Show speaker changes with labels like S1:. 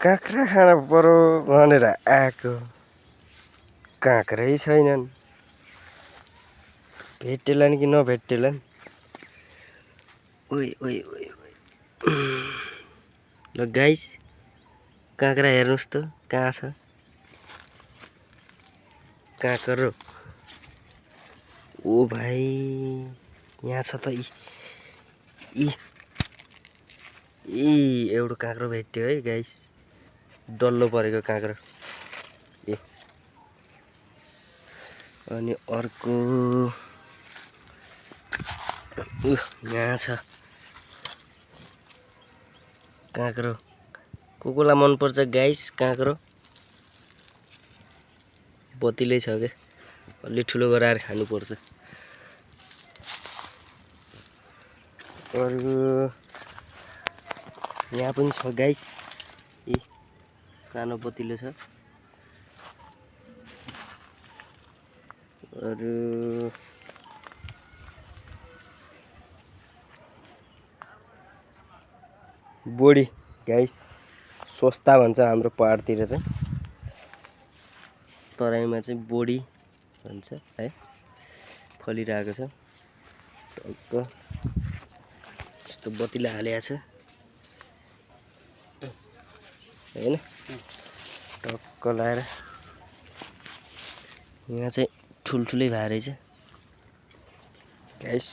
S1: काँक्रा खान पर्यो भनेर आएको काँक्रै छैनन् भेटेलान् कि नभेटेलान् ओइ ओइ ओइ ओइ ल गाइस काँक्रा हेर्नुस् त कहाँ छ काँक्रो ओ भाइ यहाँ छ त एउटा काँक्रो भेट्यो है गाइस डल्लो परेको काँक्रो अनि अर्को यहाँ छ काँक्रो कोलाई मन पर्छ गाइस काँक्रो बतिलै छ के अलि ठुलो गराएर खानु पर्छ अरु यहाँ पनि छ गाइस सानो बतिलो छ अरु बोडी गाइस सस्ता भन्छ हाम्रो पहाडतिर चाहिँ तराईमा चाहिँ बोडी भन्छ है फलिरहेको छ टक्क यस्तो बतिलो हालेको छ हैन टक्क लाएर यहाँ चाहिँ ठुल्ठुलै भए रहेछ गाइस